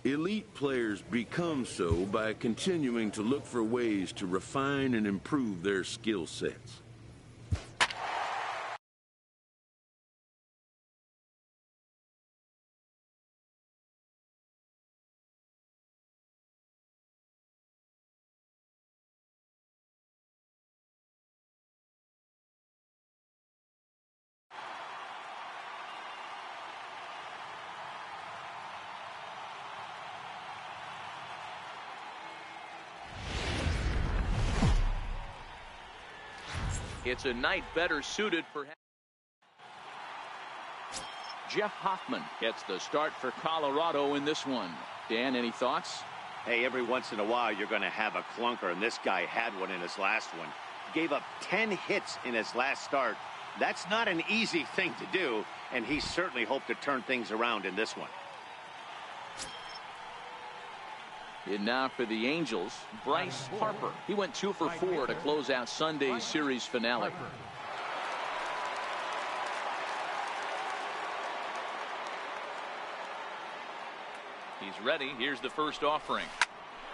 Elite players become so by continuing to look for ways to refine and improve their skill sets. It's a night better suited for Jeff Hoffman gets the start for Colorado in this one. Dan, any thoughts? Hey, every once in a while you're going to have a clunker, and this guy had one in his last one. Gave up 10 hits in his last start. That's not an easy thing to do, and he certainly hoped to turn things around in this one. And now for the Angels, Bryce Harper. He went 2 for 4 to close out Sunday's series finale. He's ready. Here's the first offering.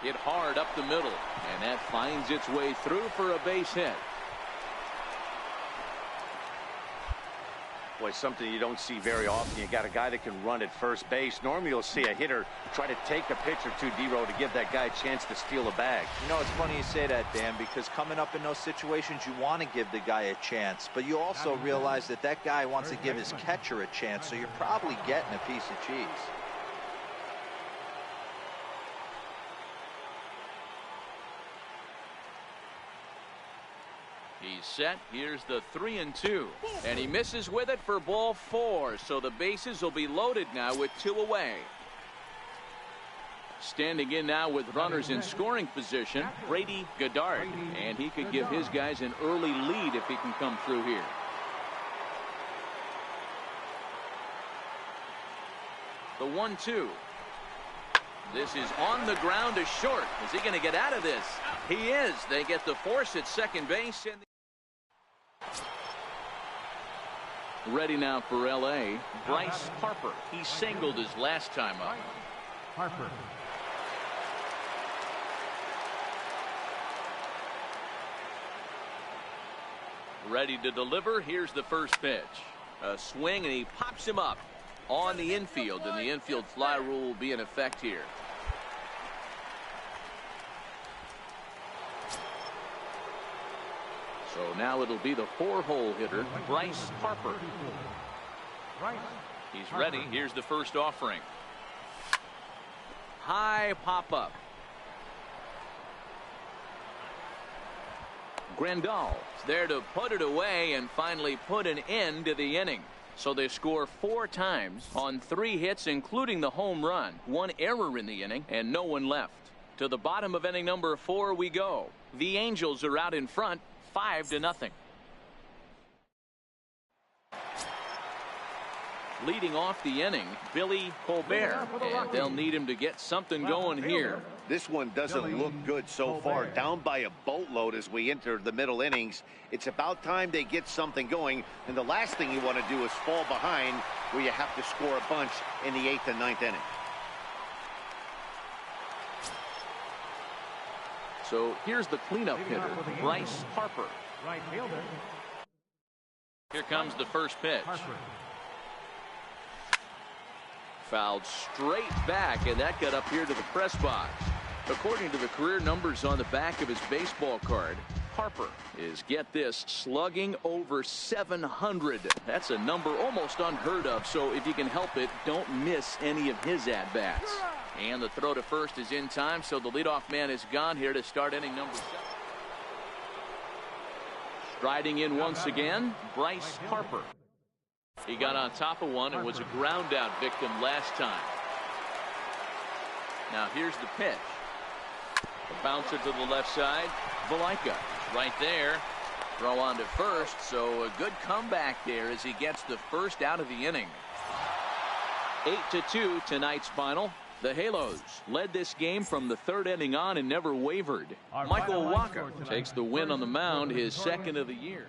Hit hard up the middle, and that finds its way through for a base hit. Boy, something you don't see very often. You got a guy that can run at first base. Normally you'll see a hitter try to take a pitch or two, D-Row, to give that guy a chance to steal a bag. You know, it's funny you say that, Dan, because coming up in those situations, you want to give the guy a chance, but you also realize that that guy wants to give his catcher a chance, so you're probably getting a piece of cheese. He's set. Here's the 3-2. And he misses with it for ball 4. So the bases will be loaded now with 2 away. Standing in now with runners in scoring position, Brady Goddard. And he could give his guys an early lead if he can come through here. The 1-2. This is on the ground to short. Is he going to get out of this? He is. They get the force at second base. And ready now for L.A., Bryce Harper. He singled his last time up. Harper. Ready to deliver. Here's the first pitch. A swing, and he pops him up on the infield, and the infield fly rule will be in effect here. So now it'll be the 4-hole hitter, Bryce Harper. He's ready. Here's the first offering. High pop-up. Grandal is there to put it away and finally put an end to the inning. So they score 4 times on 3 hits, including the home run. 1 error in the inning, and no one left. To the bottom of inning number 4 we go. The Angels are out in front, 5-0. Leading off the inning, Billy Colbert, and they'll need him to get something going here. This one doesn't look good so far. Down by a boatload as we enter the middle innings. It's about time they get something going, and the last thing you want to do is fall behind where you have to score a bunch in the 8th and 9th inning. So here's the cleanup hitter, Bryce Harper. Right fielder. Here comes the first pitch. Fouled straight back, and that got up here to the press box. According to the career numbers on the back of his baseball card, Harper is, get this, slugging over 700. That's a number almost unheard of, so if you can help it, don't miss any of his at-bats. And the throw to first is in time, so the leadoff man is gone here to start inning number 7. Striding in once again, Bryce Harper. He got on top of one and was a ground out victim last time. Now here's the pitch. A bouncer to the left side. Valaika right there. Throw on to first, so a good comeback there as he gets the first out of the inning. 8-2 tonight's final. The Halos led this game from the 3rd inning on and never wavered. Michael Wacha takes the win on the mound, his 2nd of the year.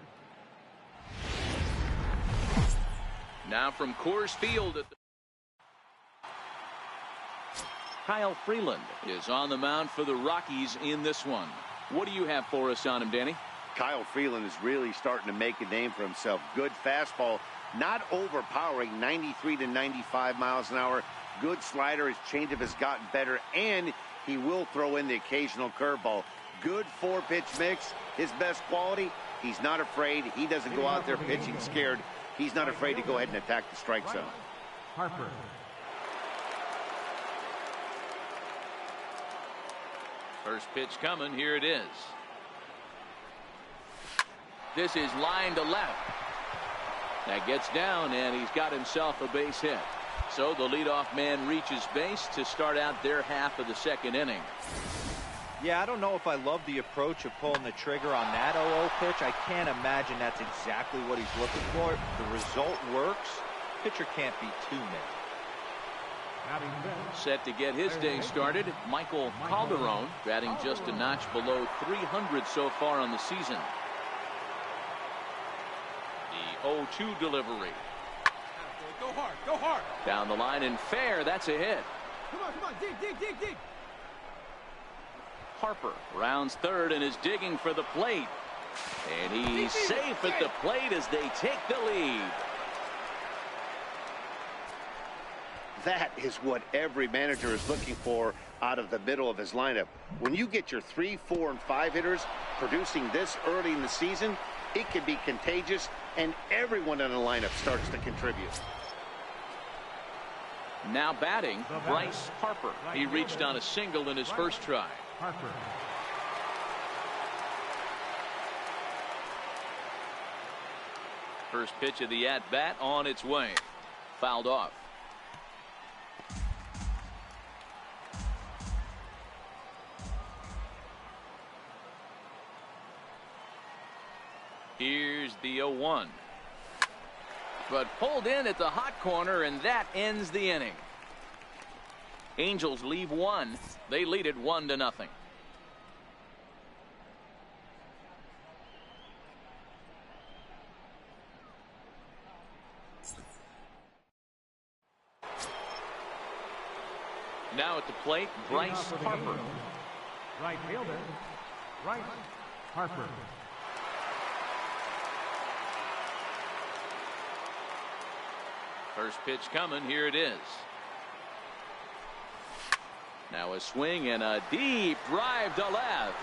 Now from Coors Field at the Kyle Freeland is on the mound for the Rockies in this one. What do you have for us on him, Danny? Kyle Freeland is really starting to make a name for himself. Good fastball, not overpowering, 93 to 95 miles an hour. Good slider. His changeup has gotten better, and he will throw in the occasional curveball. Good four-pitch mix. His best quality, he's not afraid. He doesn't go out there pitching scared. He's not afraid to go ahead and attack the strike zone. Harper. First pitch coming. Here it is. This is line to left. That gets down, and he's got himself a base hit. So the leadoff man reaches base to start out their half of the second inning. Yeah, I don't know if I love the approach of pulling the trigger on that 0-0 pitch. I can't imagine that's exactly what he's looking for. The result works. Pitcher can't be too mad. Set to get his day started, Michael Calderon, batting just a notch below 300 so far on the season. The 0-2 delivery. Go hard, go hard. Down the line and fair. That's a hit. Come on, dig. Harper rounds third and is digging for the plate. And he's safe at the plate as they take the lead. That is what every manager is looking for out of the middle of his lineup. When you get your 3, 4, and 5 hitters producing this early in the season, it can be contagious, and everyone in the lineup starts to contribute. Now batting, Bryce Harper. He reached on a single in his first try. Harper. First pitch of the at-bat on its way. Fouled off. Here's the 0-1. But pulled in at the hot corner, and that ends the inning. Angels leave one. They lead it 1-0. Now at the plate, Bryce Harper. Right fielder, Bryce Harper. First pitch coming. Here it is. Now a swing and a deep drive to left.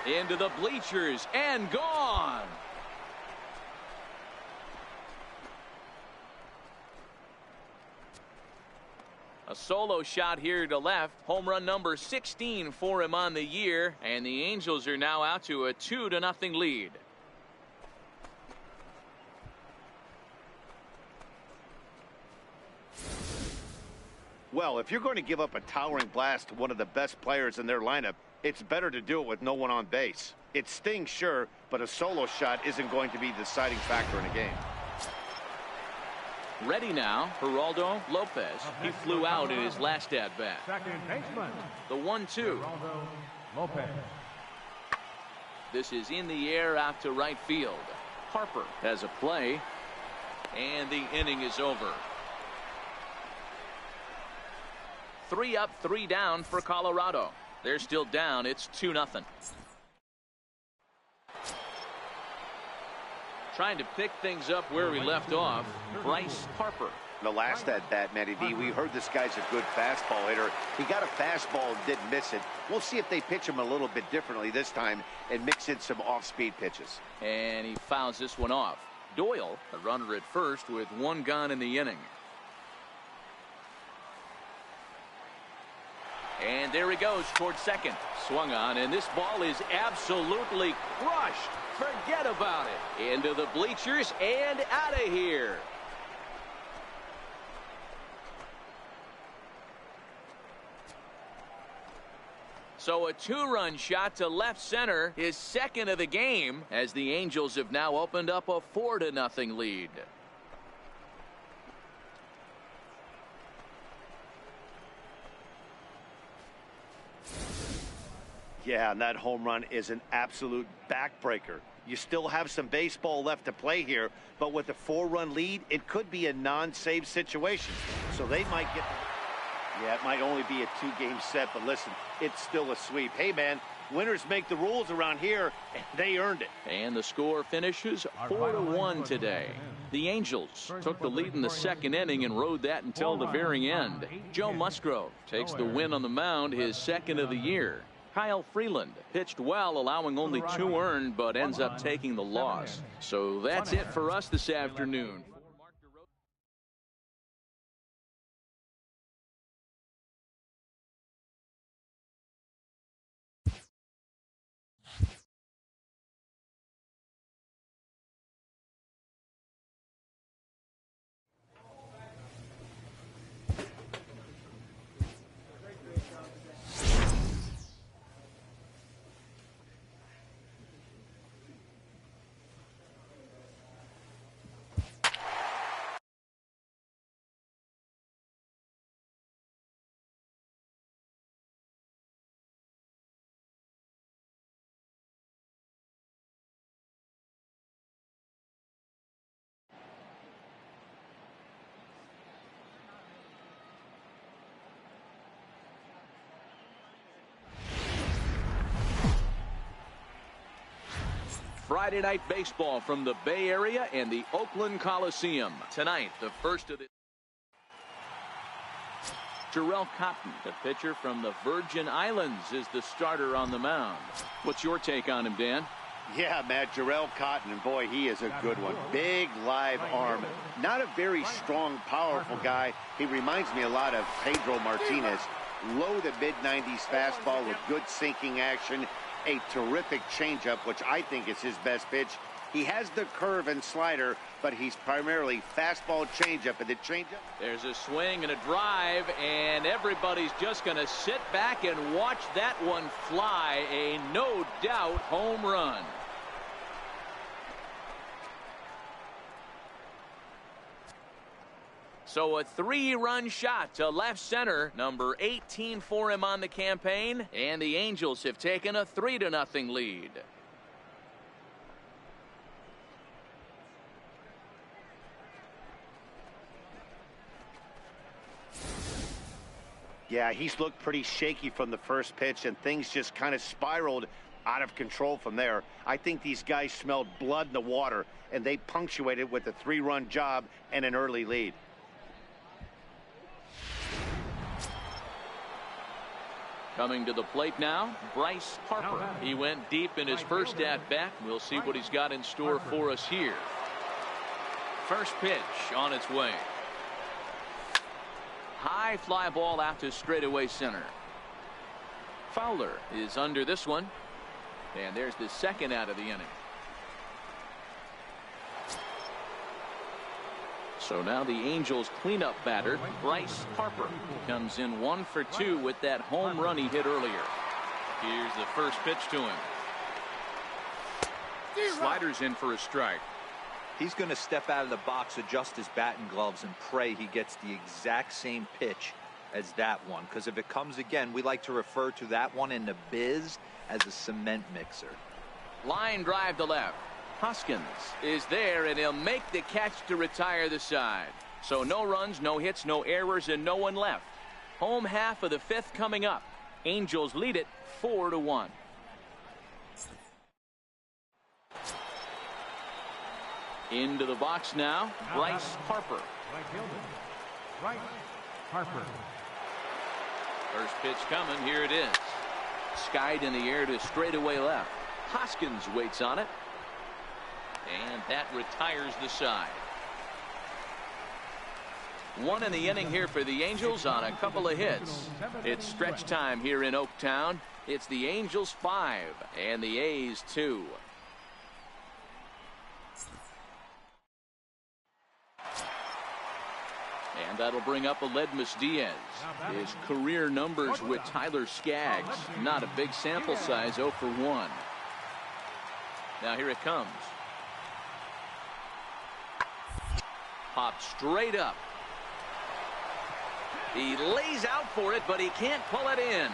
Into the bleachers and gone. A solo shot here to left. Home run number 16 for him on the year. And the Angels are now out to a 2-0 lead. Well, if you're going to give up a towering blast to one of the best players in their lineup, it's better to do it with no one on base. It stings, sure, but a solo shot isn't going to be the deciding factor in a game. Ready now, Geraldo Lopez. He flew out in his last at-bat. Second baseman, The 1-2. Geraldo Lopez. This is in the air out to right field. Harper has a play, and the inning is over. 3 up, 3 down for Colorado. They're still down. It's 2-0. Trying to pick things up where we left off, Bryce Harper. The last at-bat, Matty D, we heard this guy's a good fastball hitter. He got a fastball and didn't miss it. We'll see if they pitch him a little bit differently this time and mix in some off-speed pitches. And he fouls this one off. Doyle, the runner at first, with 1 gone in the inning. And there he goes towards second. Swung on, and this ball is absolutely crushed. Forget about it. Into the bleachers and out of here. So a 2-run shot to left center, his second of the game, as the Angels have now opened up a 4-0 lead. Yeah, and that home run is an absolute backbreaker. You still have some baseball left to play here, but with a 4-run lead, it could be a non-save situation. So they might get... Yeah, it might only be a 2-game set, but listen, it's still a sweep. Hey, man, winners make the rules around here, and they earned it. And the score finishes 4-1 today. The Angels took the lead in the second inning and rode that until the very end. Joe Musgrove takes the win on the mound, his second of the year. Kyle Freeland pitched well, allowing only 2 earned, but ends up taking the loss. So that's it for us this afternoon. Friday night baseball from the Bay Area and the Oakland Coliseum. Tonight, the first of the Jarrell Cotton, the pitcher from the Virgin Islands, is the starter on the mound. What's your take on him, Dan? Yeah, Matt, Jarrell Cotton, and boy, he is a good one. Big live arm. Not a very strong, powerful guy. He reminds me a lot of Pedro Martinez. Low to mid-90s fastball with good sinking action. A terrific changeup, which I think is his best pitch. He has the curve and slider, but he's primarily fastball, changeup, and the changeup. There's a swing and a drive, and everybody's just going to sit back and watch that one fly. A no-doubt home run. So a 3-run shot to left center, number 18 for him on the campaign, and the Angels have taken a 3-0 lead. Yeah, he's looked pretty shaky from the first pitch, and things just kind of spiraled out of control from there. I think these guys smelled blood in the water, and they punctuated with a 3-run job and an early lead. Coming to the plate now, Bryce Harper. He went deep in his first at-bat. We'll see what he's got in store for us here. First pitch on its way. High fly ball out to straightaway center. Fowler is under this one. And there's the second out of the inning. So now the Angels cleanup batter, Bryce Harper, comes in 1 for 2 with that home run he hit earlier. Here's the first pitch to him. Sliders in for a strike. He's going to step out of the box, adjust his bat and gloves, and pray he gets the exact same pitch as that one. Because if it comes again, we like to refer to that one in the biz as a cement mixer. Line drive to left. Hoskins is there, and he'll make the catch to retire the side. So no runs, no hits, no errors, and no one left. Home half of the 5th coming up. Angels lead it 4-1. Into the box now, Bryce Harper. Right fielder, Bryce Harper. First pitch coming, here it is. Skied in the air to straightaway left. Hoskins waits on it. And that retires the side. 1 in the inning here for the Angels on a couple of hits. It's stretch time here in Oaktown. It's the Angels 5 and the A's 2. And that'll bring up Aledmus Diaz. His career numbers with Tyler Skaggs. Not a big sample size, 0 for 1. Now here it comes. Popped straight up. He lays out for it, but he can't pull it in.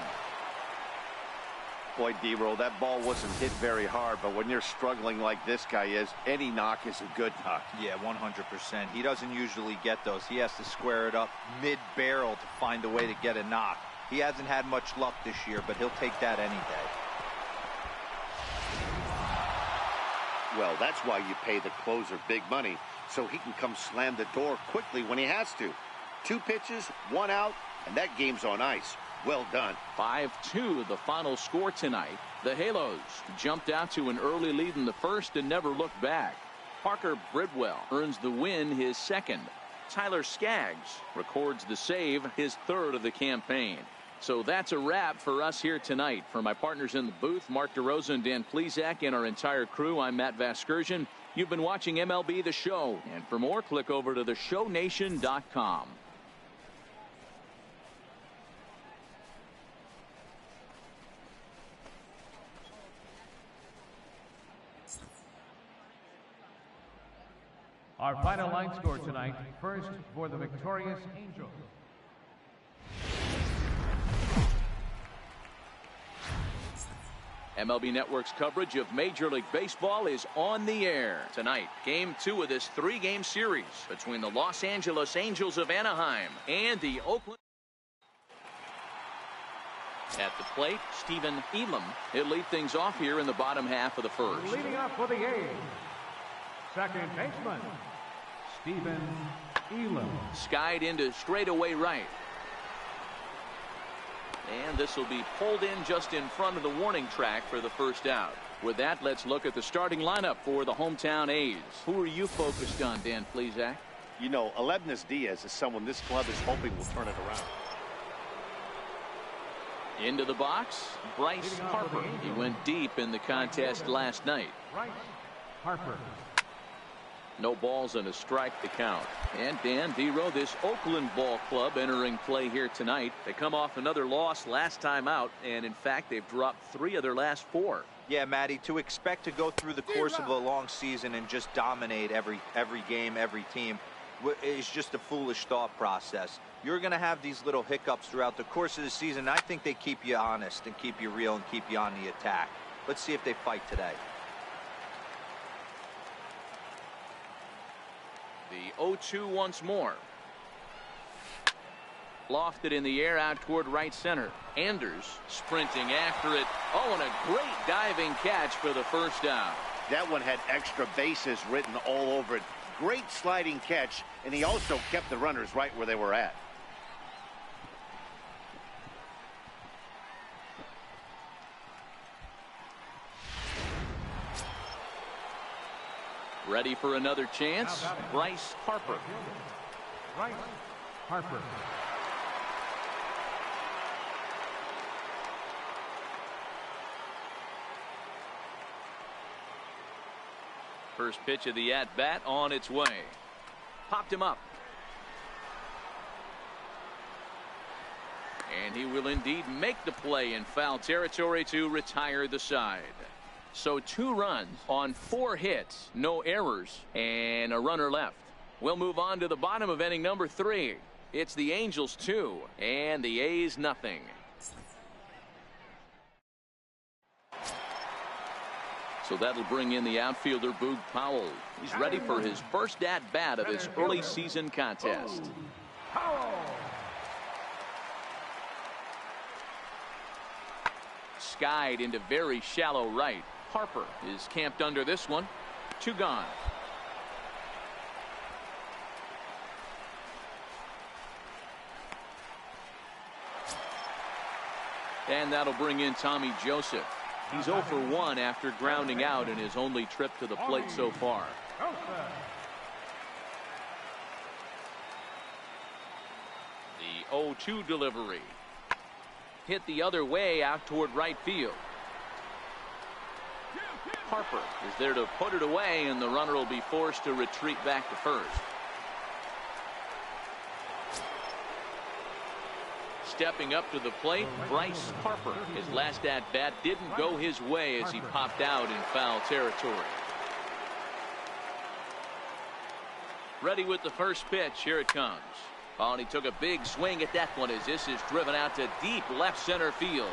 Boy, D-Roll, that ball wasn't hit very hard, but when you're struggling like this guy is, any knock is a good knock. Yeah, 100%. He doesn't usually get those. He has to square it up mid-barrel to find a way to get a knock. He hasn't had much luck this year, but he'll take that any day. Well, that's why you pay the closer big money, so he can come slam the door quickly when he has to. 2 pitches, 1 out, and that game's on ice. Well done. 5-2 the final score tonight. The Halos jumped out to an early lead in the first and never looked back. Parker Bridwell earns the win, his second. Tyler Skaggs records the save, his third of the campaign. So that's a wrap for us here tonight. For my partners in the booth, Mark DeRosa and Dan Plesac, and our entire crew, I'm Matt Vasgersian. You've been watching MLB The Show. And for more, click over to theshownation.com. Our final line score tonight, first for the victorious Angels. MLB Network's coverage of Major League Baseball is on the air tonight. Game 2 of this 3-game series between the Los Angeles Angels of Anaheim and the Oakland. At the plate, Stephen Elam. He'll lead things off here in the bottom half of the first. Leading up for the A's, second baseman, Stephen Elam. Skied into straightaway right. And this will be pulled in just in front of the warning track for the first out. With that, let's look at the starting lineup for the hometown A's. Who are you focused on, Dan Plesac? You know, Aledmys Diaz is someone this club is hoping will turn it around. Into the box, Bryce Harper. He went deep in the contest last night. Bryce Harper. No balls and a strike to count. And Dan Dero, this Oakland ball club entering play here tonight. They come off another loss last time out, and in fact they've dropped 3 of their last 4. Yeah, Matty, to expect to go through the course of a long season and just dominate every game, every team is just a foolish thought process. You're going to have these little hiccups throughout the course of the season. I think they keep you honest and keep you real and keep you on the attack. Let's see if they fight today. The 0-2 once more. Lofted in the air out toward right center. Anders sprinting after it. Oh, and a great diving catch for the first out. That one had extra bases written all over it. Great sliding catch, and he also kept the runners right where they were at. Ready for another chance, Bryce Harper. Bryce Harper. First pitch of the at-bat on its way. Popped him up. And he will indeed make the play in foul territory to retire the side. So 2 runs on 4 hits, no errors, and a runner left. We'll move on to the bottom of inning number 3. It's the Angels 2 and the A's nothing. So that'll bring in the outfielder Boog Powell. He's ready for his first at-bat of this early season contest. Skied into very shallow right. Harper is camped under this one. 2 gone. And that'll bring in Tommy Joseph. He's 0 for 1 after grounding out in his only trip to the plate so far. The 0-2 delivery. Hit the other way out toward right field. Harper is there to put it away, and the runner will be forced to retreat back to first. Stepping up to the plate, Bryce Harper. His last at-bat didn't go his way as he popped out in foul territory. Ready with the first pitch. Here it comes. Oh, and he took a big swing at that one as this is driven out to deep left center field.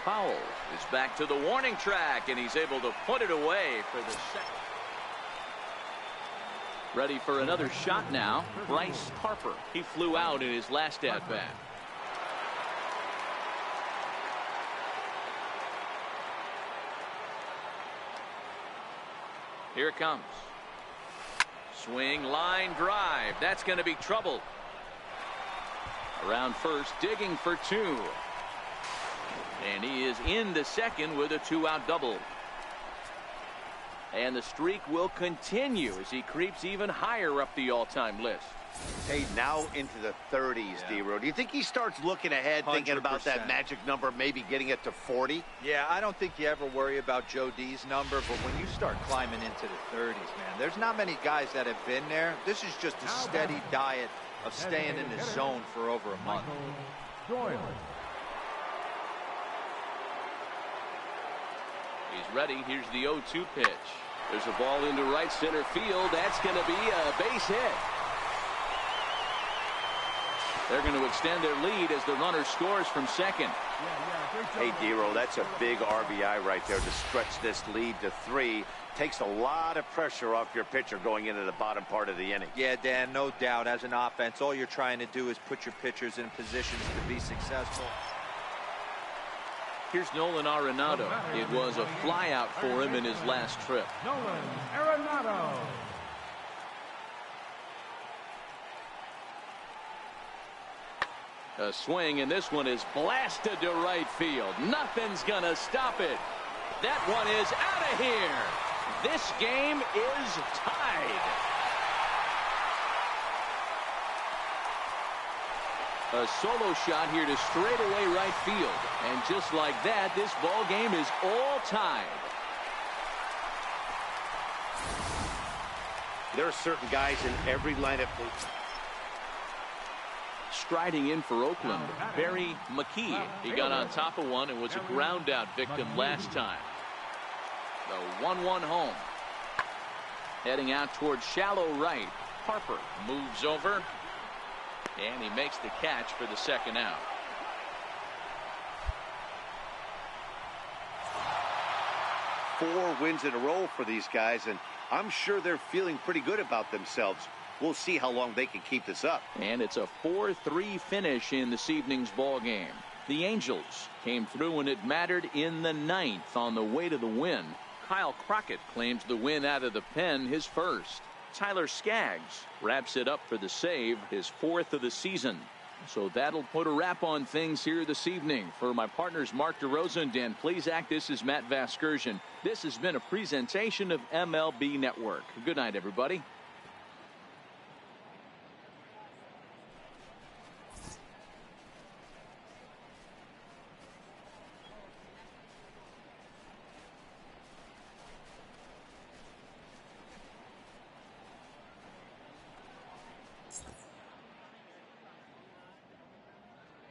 Powell is back to the warning track, and he's able to put it away for the second. Ready for another shot now, Bryce Harper. He flew out in his last at-bat. Here it comes. Swing, line drive. That's going to be trouble. Around first, digging for two. And he is into second with a two-out double. And the streak will continue as he creeps even higher up the all-time list. Hey, now into the 30s, D-Row. Do you think he starts looking ahead, thinking about that magic number, maybe getting it to 40? Yeah, I don't think you ever worry about Joe D's number, but when you start climbing into the 30s, man, there's not many guys that have been there. This is just a steady diet of staying in the zone for over a month. He's ready. Here's the 0-2 pitch. There's a ball into right center field. That's going to be a base hit. They're going to extend their lead as the runner scores from second. Hey, D-Row, that's a big RBI right there to stretch this lead to 3. Takes a lot of pressure off your pitcher going into the bottom part of the inning. Yeah, Dan, no doubt. As an offense, all you're trying to do is put your pitchers in positions to be successful. Here's Nolan Arenado. It was a flyout for him in his last trip. Nolan Arenado. A swing, and this one is blasted to right field. Nothing's gonna stop it. That one is out of here. This game is tied. A solo shot here to straightaway right field. And just like that, this ball game is all tied. There are certain guys in every lineup. Striding in for Oakland, Barry McKee. He got on top of one and was a ground out victim last time. The 1-1 home. Heading out towards shallow right. Harper moves over. And he makes the catch for the second out. Four wins in a row for these guys, and I'm sure they're feeling pretty good about themselves. We'll see how long they can keep this up. And it's a 4-3 finish in this evening's ball game. The Angels came through when it mattered in the 9th on the way to the win. Kyle Crockett claims the win out of the pen, his first. Tyler Skaggs wraps it up for the save, his 4th of the season. So that'll put a wrap on things here this evening. For my partners Mark DeRosa and Dan Plezak, this is Matt Vasgersian. This has been a presentation of MLB Network. Good night, everybody.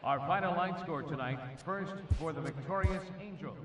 Our final line score tonight, first for the victorious Angels.